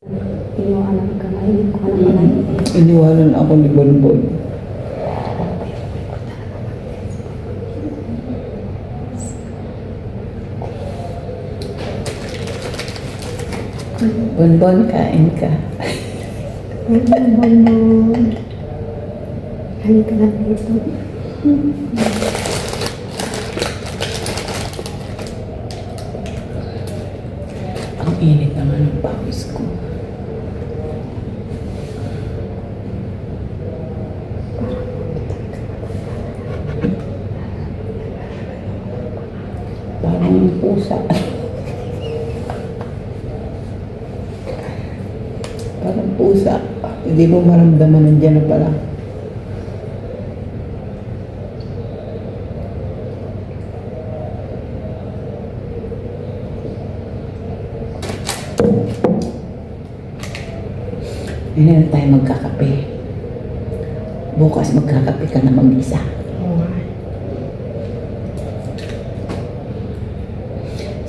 Iniwanan ka nga, hindi ko ka naman Iniwanan ako ni Bonbon. Bonbon, kain ka. Bonbon. Halika na dito. Ang init naman ng pawis ko. Parang pusa. Parang pusa. Hindi mo maramdaman nandiyan na pala. Hindi na tayo magkakape. Bukas magkakape ka na mag-isa.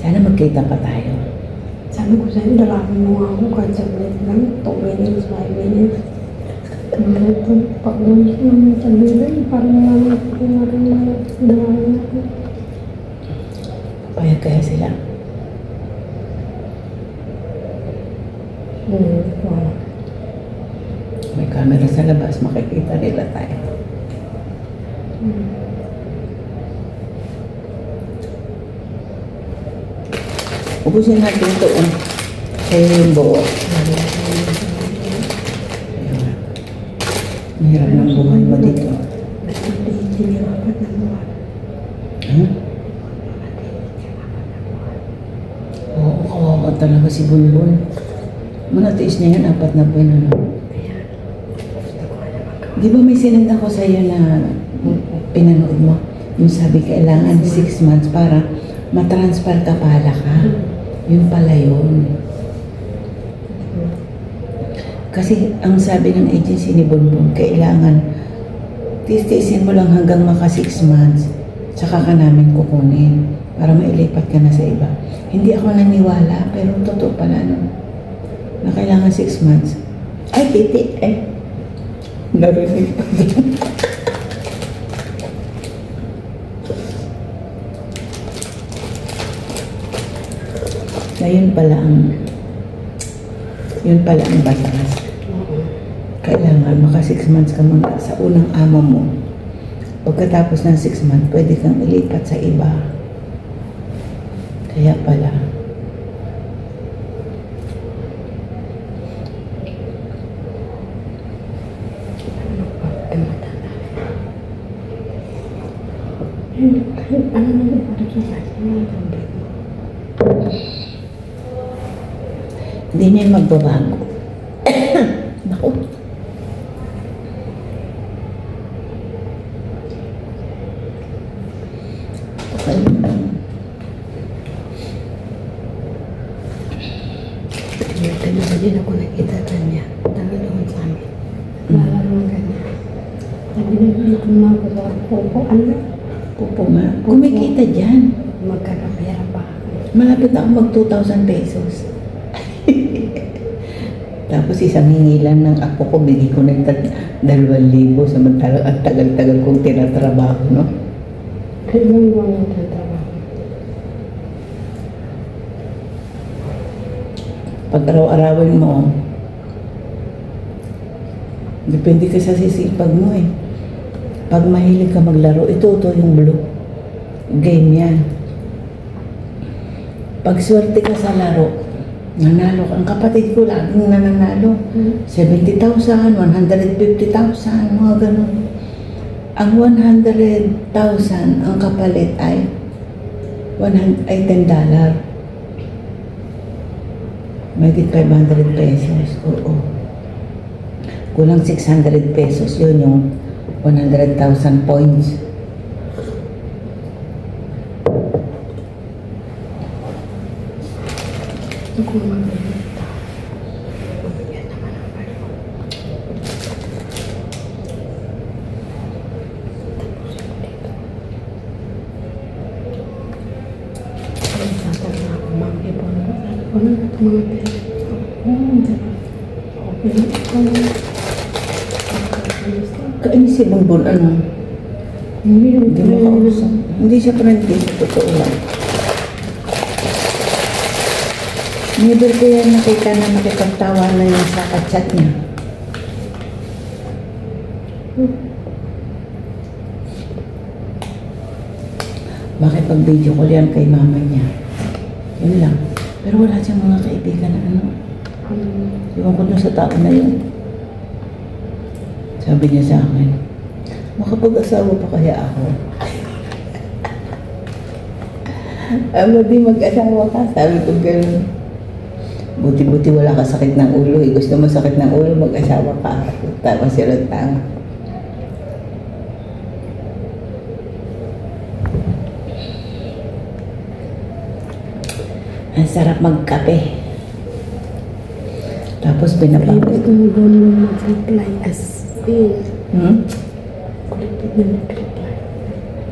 Sana magkita pa tayo. Sabi ko sa'yo, dalawin mo nga ako kahit saglit lang. 2 minutes, 5 minutes. Pag-uwi naman sa bilay, parang naman ako nga rin dalawin ako. Payag kaya sila? Wala. May camera sa labas, makikita nila tayo. Ubusin natin ito. Sa'yo yung buo. Mahirap ng buhay mo dito. Hmm? Oo, kawawa talaga si Bunbun. Manatiis niya yan, 4 na buwan ano. Di ba may sinend ako sa'yo na pinanood mo? Yung sabi kailangan 6 months para matransfer ka pala ka. Yun pala yun. Kasi ang sabi ng agency ni Bonbon, kailangan tiisin mo lang hanggang maka 6 months, tsaka ka namin kukunin para mailipat ka na sa iba. Hindi ako naniwala, pero totoo pala nun. Na kailangan 6 months. Ay, titi, eh. Narinig pa din. Na yun pala ang batas. Kailangan maka 6 months ka muna sa unang amo mo. Pagkatapos ng 6 months, pwede kang ilipat sa iba. Kaya pala. Ano na yung parang sasasin mo? Hindi niya magbabago. Naku. Okay. Tinagal din ako nakita kanya. Tagal naman sa amin. Lalaroan kanya. Sabi na dito na ako sa pupo. Ano? Pupo nga. Kumikita dyan. Magkakapera pa ako. Malapit na ako mag 2,000 pesos. Tapos isang hingilan ng apo ko, bigay ko ng 2,000 samantalang ang tagal-tagal kong tinatrabaho, no? Kailan mo ang nagtatrabaho? Pag araw-arawin mo, depende ka sa sisipag mo eh. Pag mahilig ka maglaro, ito yung blue. Game yan. Pag swerte ka sa laro, nanalo ka. Ang kapatid ko laging nananalo. 70,000, 150,000, mga ganun. Ang 100,000, ang kapalit ay $10. Mahigit 500 pesos. Oo. Kulang 600 pesos. Yun yung 100,000 points. Ako magbibigta. Yan naman ang palo. Tapusin ko dito. Ay, tatag na ako. Mga ibon. Ano na ito mga pera? Kainis si Bonbon, ano? Hindi Hindi makausap. Hindi siya friendly, sa totoo lang. Never ko yan nakita na nakipagtawa na yun sa chat niya. Makipag-video call yan kay mama niya. Yun lang. Pero wala siyang mga kaibigan na ano. Iwan ko dun sa tao na yun. Sabi niya sa akin, makapag-asawa pa kaya ako? Di mag-asawa ka. Sabi ko gano'n. Buti-buti wala ka sakit ng ulo. Gusto mo sakit ng ulo, mag-asawa ka. Tama sila tanga. Ang sarap magkape. Tapos Favorite pinapakit. mo doon mag-reply as in. Kulit na mag-reply.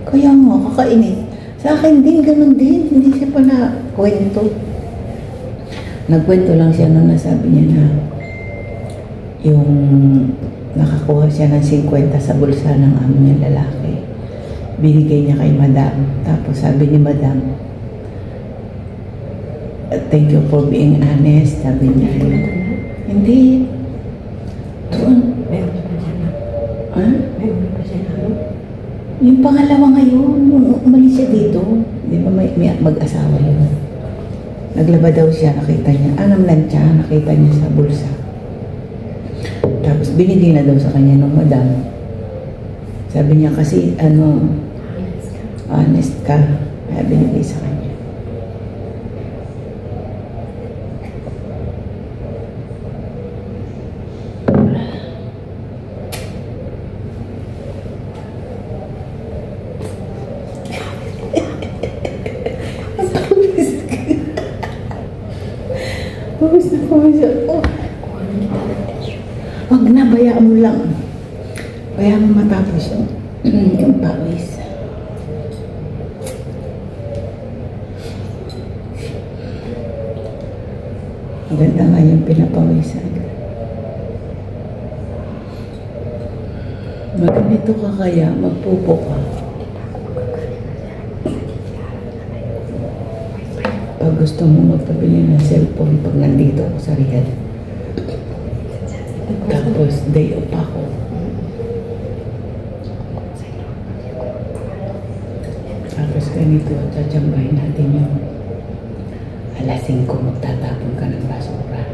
Kaya nga, kakainit. Sa akin din, ganun din. Hindi siya pa na kwento. Nagkwento lang siya noon na sabi niya na yung nakakuha siya ng 50 sa bulsa ng amo niya lalaki. Binigay niya kay madam. Tapos sabi ni madam, thank you for being honest. Sabi niya. Hindi. Doon. Meron pa siya na. Ha? Meron pa siya na. Yung pangalawa ngayon, nung umalis siya dito, di ba may mag-asawa yun? Naglaba daw siya, nakita niya. Anong lansya, nakita niya sa bulsa. Tapos binigay na daw sa kanya ng madam. Sabi niya kasi, honest ka. Kaya binigay sa kanya. Pawis na pawis ako. Wag na, bayaan mo lang. Bayaan mo matapos yung pawis. Maganda nga yung pinapawisan. Magganito ka kaya, magpupo ka. Pag gusto mo magpabili ng cellphone pag nandito ako sa Riyadh. Tapos day off ako. Tapos ganito, tsatsambahin natin yung alas 5 magtatapon ka ng basura.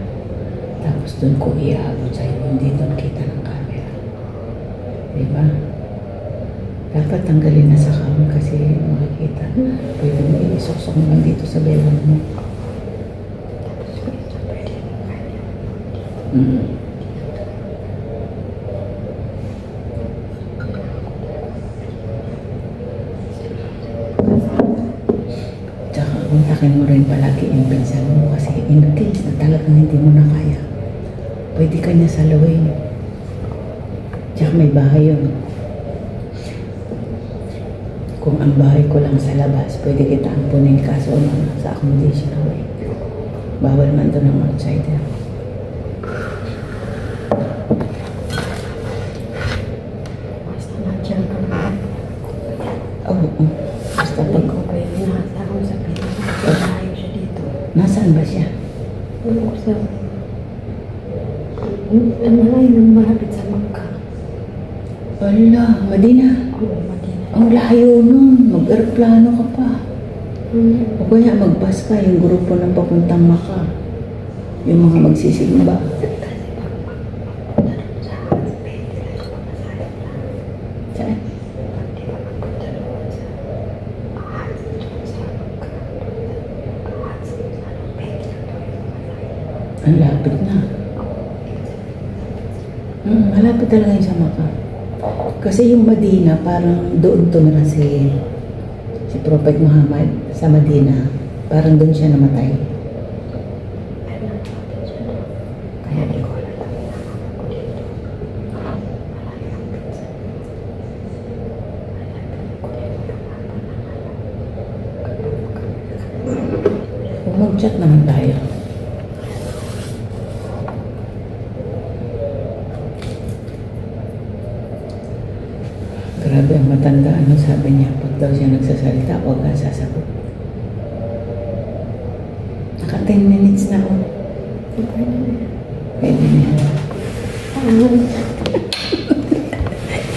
Tapos doon ko iaabot sa'yo, hindi doon kita ng camera. Diba? Dapat tanggalin na sa cam kasi makikita. Pwede mo iisuksok naman dito sa bewang mo. Tsaka kontakin mo rin palagi yung pinsan mo kasi in case na talagang hindi mo na kaya, pwede ka niya salawin. Tsaka may bahay yun. Kung ang bahay ko lang sa labas, pwede kita ampunin kaso sa accommodation ako eh. Bawal man doon ng outsider. Basta nandiyan ka na. Oo. Basta pag... Ko pa yung nasa ako sa Pilipinas. Ayaw siya dito. Nasaan ba siya? Ano sa... Ano na yun, malapit sa Mangka. Wala, Madina. Oo, Madina. Ang layo nun. Mag-aeroplano ka pa. O kaya mag-bus ka, yung grupo ng papuntang Maka. Yung mga magsisimba. Saan? Ang lapit na. Malapit talaga yung sa Maka. Kasi yung Madina, parang doon tumira si Prophet Muhammad sa Madina. Parang doon siya namatay. Kaya di ko alam. Mag-chat naman tayo. Grabe ang matanda. Ano sabi niya? Pag daw siya nagsasalita, huwag kang sasagot. Naka 10 minutes na ako. Okay na yan. Pwede na yan.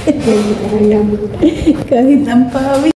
Hindi talaga mo. Kahit ang pawis.